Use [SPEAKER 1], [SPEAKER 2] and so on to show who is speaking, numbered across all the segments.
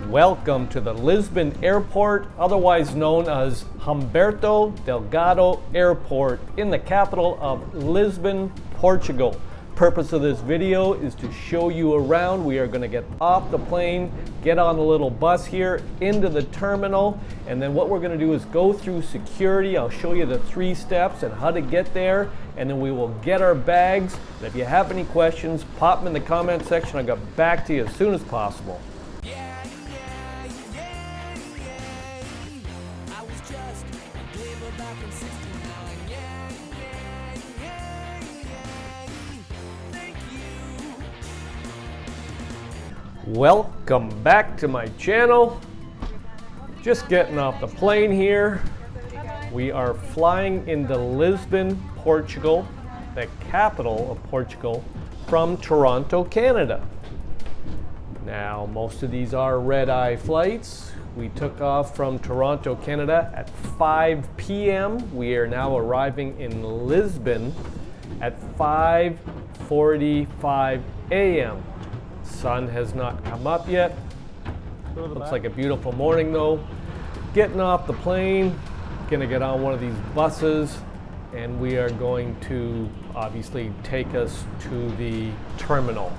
[SPEAKER 1] Welcome to the Lisbon Airport, otherwise known as Humberto Delgado Airport in the capital of Lisbon, Portugal. Purpose of this video is to show you around. We are going to get off the plane, get on a little bus here into the terminal, and then what we're going to do is go through security. I'll show you the 3 steps and how to get there, and then we will get our bags. And if you have any questions, pop them in the comment section. I'll get back to you as soon as possible. Welcome back to my channel. Just getting off the plane here. We are flying into Lisbon, Portugal, the capital of Portugal, from Toronto, Canada. Now, most of these are red-eye flights. We took off from Toronto, Canada at 5 p.m. We are now arriving in Lisbon at 5:45 a.m. Sun has not come up yet. Looks like a beautiful morning though. Getting off the plane, gonna get on one of these buses, and we are going to obviously take us to the terminal.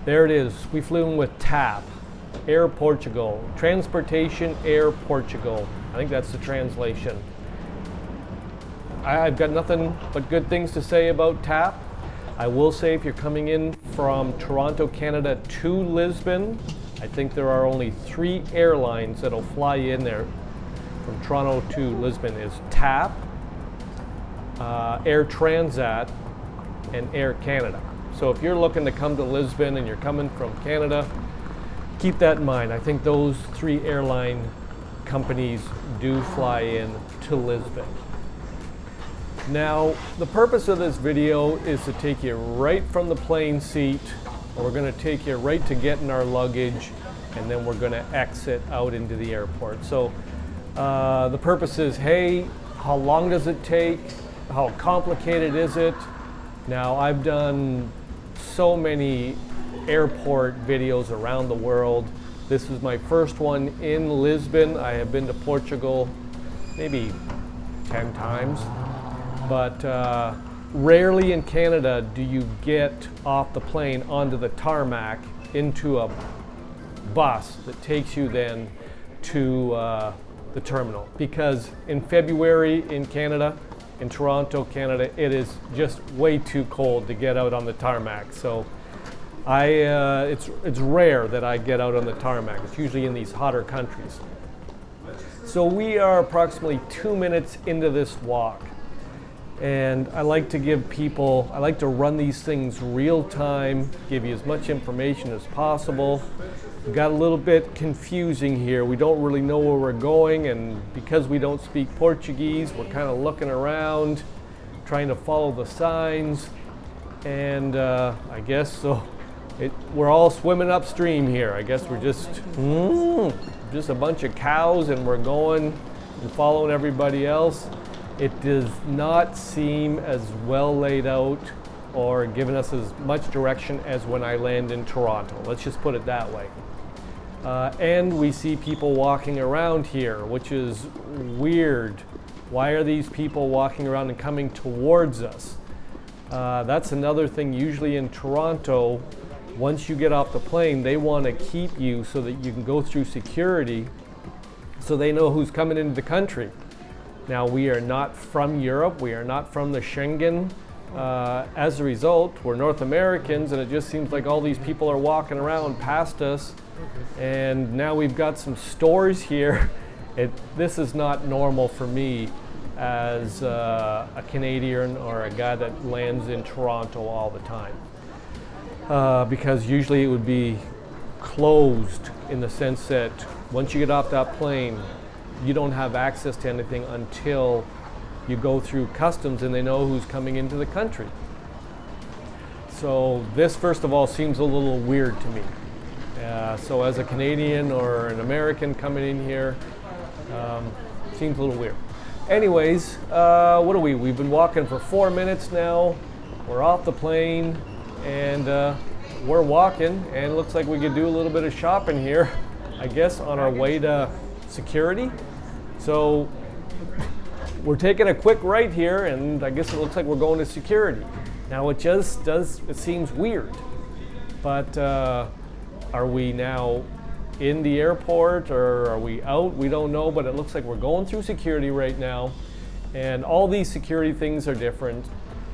[SPEAKER 1] There it is. We flew in with TAP, Air Portugal, Transportation Air Portugal. I think that's the translation. I've got nothing but good things to say about TAP. I will say if you're coming in from Toronto, Canada to Lisbon, I think there are only 3 airlines that'll fly in there from Toronto to Lisbon. Is TAP, Air Transat, and Air Canada. So if you're looking to come to Lisbon and you're coming from Canada, keep that in mind. I think those 3 airline companies do fly in to Lisbon. Now, the purpose of this video is to take you right from the plane seat. We're going to take you right to getting our luggage, and then we're going to exit out into the airport. So the purpose is, hey, how long does it take? How complicated is it? Now, I've done so many airport videos around the world. This is my first one in Lisbon. I have been to Portugal maybe 10 times. But rarely in Canada do you get off the plane onto the tarmac into a bus that takes you then to the terminal. Because in February in Canada, in Toronto, Canada, it is just way too cold to get out on the tarmac. So it's rare that I get out on the tarmac. It's usually in these hotter countries. So we are approximately 2 minutes into this walk. And I like to run these things real time, give you as much information as possible. It got a little bit confusing here. We don't really know where we're going, and because we don't speak Portuguese, we're kind of looking around, trying to follow the signs. And I guess so. We're all swimming upstream here. I guess we're just a bunch of cows, and we're going and following everybody else. It does not seem as well laid out or given us as much direction as when I land in Toronto. Let's just put it that way. And we see people walking around here, which is weird. Why are these people walking around and coming towards us? That's another thing. Usually in Toronto, once you get off the plane, they want to keep you so that you can go through security so they know who's coming into the country. Now, we are not from Europe, we are not from the Schengen. As a result, we're North Americans, and it just seems like all these people are walking around past us. And now we've got some stores here. This is not normal for me as a Canadian or a guy that lands in Toronto all the time. Because usually it would be closed in the sense that once you get off that plane, you don't have access to anything until you go through customs and they know who's coming into the country. So this, first of all, seems a little weird to me. So as a Canadian or an American coming in here, seems a little weird. Anyways, what are we? We've been walking for 4 minutes now. We're off the plane, and we're walking, and it looks like we could do a little bit of shopping here. I guess, on our way to security. So we're taking a quick right here, and I guess it looks like we're going to security. Now it seems weird, but are we now in the airport or are we out? We don't know, but it looks like we're going through security right now. And all these security things are different.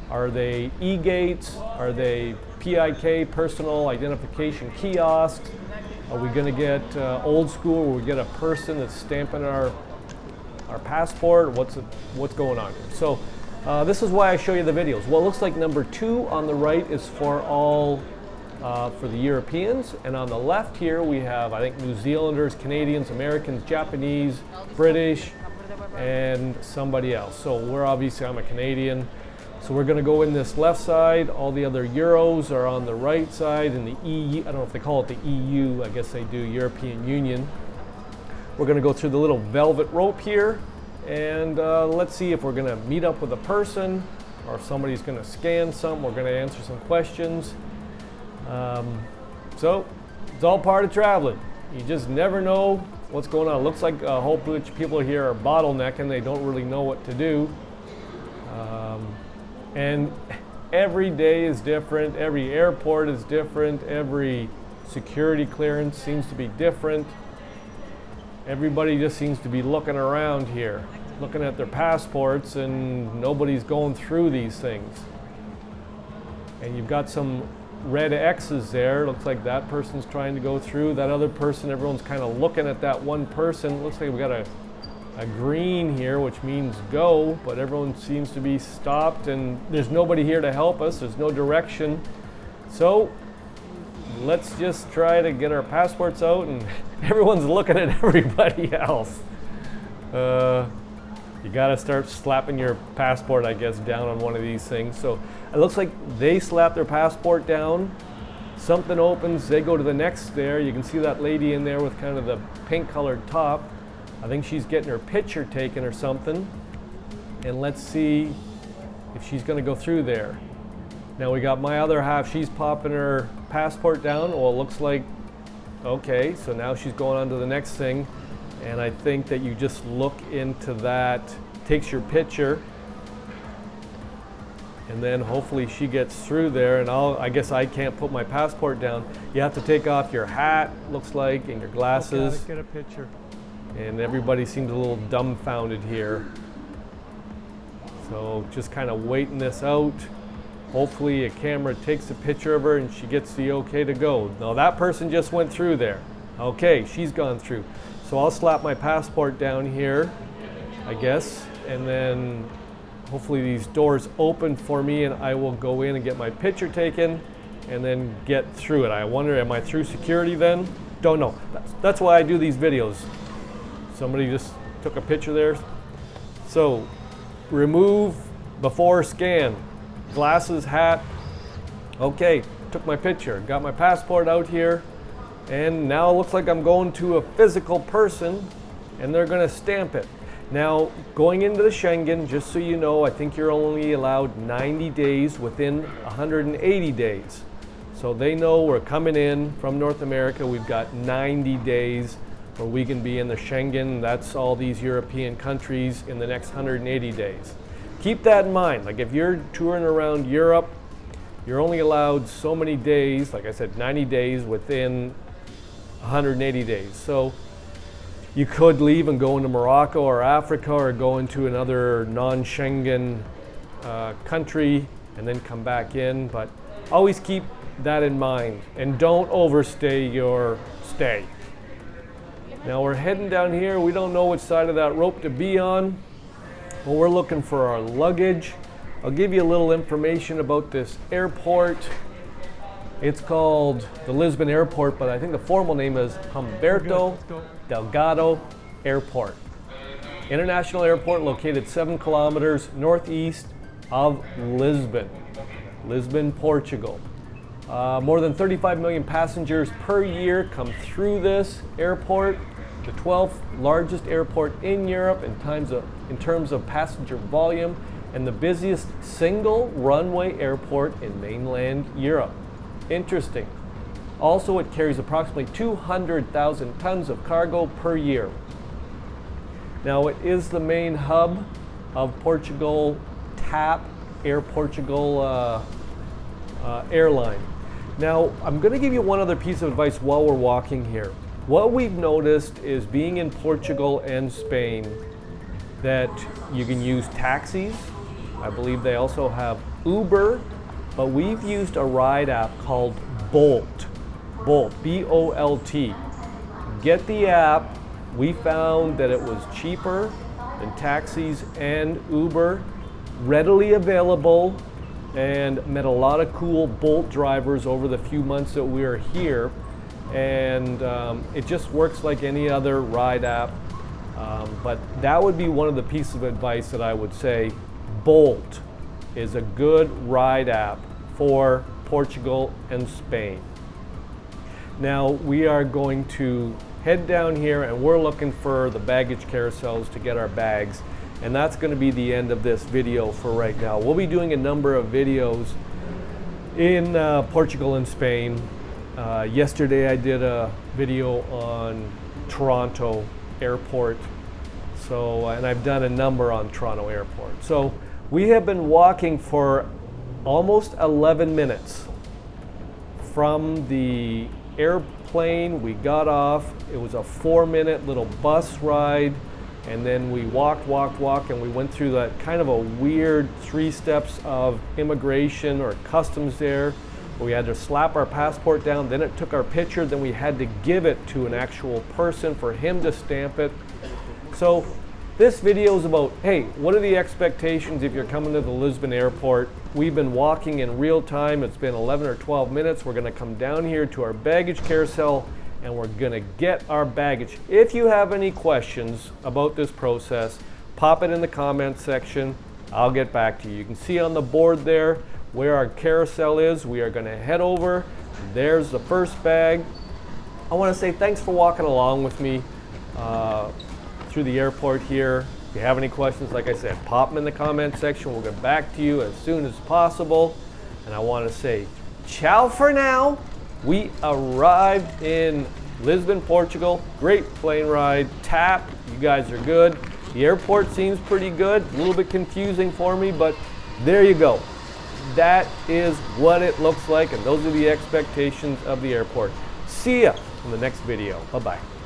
[SPEAKER 1] Are they e-gates? Are they PIK, personal identification kiosks? Are we going to get old school where we get a person that's stamping our passport? What's going on here? So this is why I show you the videos. Well, it looks like number 2 on the right is for all for the Europeans, and on the left here we have, I think, New Zealanders, Canadians, Americans, Japanese, British, and somebody else. So I'm a Canadian. So we're going to go in this left side. All the other Euros are on the right side, and the EU, I don't know if they call it the EU, I guess they do, European Union. We're going to go through the little velvet rope here, and let's see if we're going to meet up with a person or if somebody's going to scan something. We're going to answer some questions. So it's all part of traveling. You just never know what's going on. It looks like a whole bunch of people here are bottlenecking. They don't really know what to do. And every day is different. Every airport is different. Every security clearance seems to be different. Everybody just seems to be looking around here, looking at their passports, and nobody's going through these things. And you've got some red X's there. Looks like that person's trying to go through. That other person, everyone's kind of looking at that one person. Looks like we got a green here, which means go, but everyone seems to be stopped, and there's nobody here to help us. There's no direction. So let's just try to get our passports out, and everyone's looking at everybody else. You gotta start slapping your passport, I guess, down on one of these things. So it looks like they slap their passport down, something opens, they go to the next there. You can see that lady in there with kind of the pink colored top. I think she's getting her picture taken or something. And let's see if she's gonna go through there. Now we got my other half, she's popping her passport down. Well, it looks like, okay, so now she's going on to the next thing. And I think that you just look into that, takes your picture, and then hopefully she gets through there. And I guess I can't put my passport down. You have to take off your hat, looks like, and your glasses.
[SPEAKER 2] Get a picture.
[SPEAKER 1] And everybody seems a little dumbfounded here. So just kind of waiting this out. Hopefully a camera takes a picture of her and she gets the okay to go. Now that person just went through there. Okay, she's gone through. So I'll slap my passport down here, I guess, and then hopefully these doors open for me and I will go in and get my picture taken and then get through it. I wonder, am I through security then? Don't know. That's why I do these videos. Somebody just took a picture there. So remove before scan, glasses, hat. Okay, took my picture, got my passport out here. And now it looks like I'm going to a physical person and they're going to stamp it. Now, going into the Schengen, just so you know, I think you're only allowed 90 days within 180 days. So they know we're coming in from North America. We've got 90 days where we can be in the Schengen. That's all these European countries in the next 180 days. Keep that in mind. Like if you're touring around Europe, you're only allowed so many days, like I said, 90 days within 180 days. So you could leave and go into Morocco or Africa or go into another non-Schengen country and then come back in, but always keep that in mind and don't overstay your stay. Now we're heading down here. We don't know which side of that rope to be on, but we're looking for our luggage. I'll give you a little information about this airport. It's called the Lisbon Airport, but I think the formal name is Humberto Delgado Airport. International airport located 7 kilometers northeast of Lisbon, Lisbon, Portugal. More than 35 million passengers per year come through this airport, the 12th largest airport in Europe in terms of passenger volume, and the busiest single runway airport in mainland Europe. Interesting. Also, it carries approximately 200,000 tons of cargo per year. Now, it is the main hub of Portugal TAP, Air Portugal airline. Now, I'm going to give you one other piece of advice while we're walking here. What we've noticed is being in Portugal and Spain that you can use taxis. I believe they also have Uber, but we've used a ride app called Bolt, B-O-L-T. Get the app. We found that it was cheaper than taxis and Uber, readily available, and met a lot of cool Bolt drivers over the few months that we were here. And it just works like any other ride app. But that would be one of the pieces of advice that I would say. Bolt is a good ride app for Portugal and Spain. Now we are going to head down here and we're looking for the baggage carousels to get our bags. And that's going to be the end of this video for right now. We'll be doing a number of videos in Portugal and Spain. Yesterday I did a video on Toronto Airport. And I've done a number on Toronto Airport. So we have been walking for almost 11 minutes from the airplane. We got off. It was a 4-minute little bus ride. And then we walked, and we went through that kind of a weird 3 steps of immigration or customs there. We had to slap our passport down, then it took our picture, then we had to give it to an actual person for him to stamp it. So this video is about, hey, what are the expectations if you're coming to the Lisbon airport? We've been walking in real time. It's been 11 or 12 minutes. We're gonna come down here to our baggage carousel and we're gonna get our baggage. If you have any questions about this process, pop it in the comments section. I'll get back to you. You can see on the board there where our carousel is. We are gonna head over. There's the first bag. I wanna say thanks for walking along with me through the airport here. If you have any questions, like I said, pop them in the comment section. We'll get back to you as soon as possible. And I want to say ciao for now. We arrived in Lisbon, Portugal. Great plane ride. TAP, you guys are good. The airport seems pretty good. A little bit confusing for me, but there you go. That is what it looks like, and those are the expectations of the airport. See ya in the next video. Bye-bye.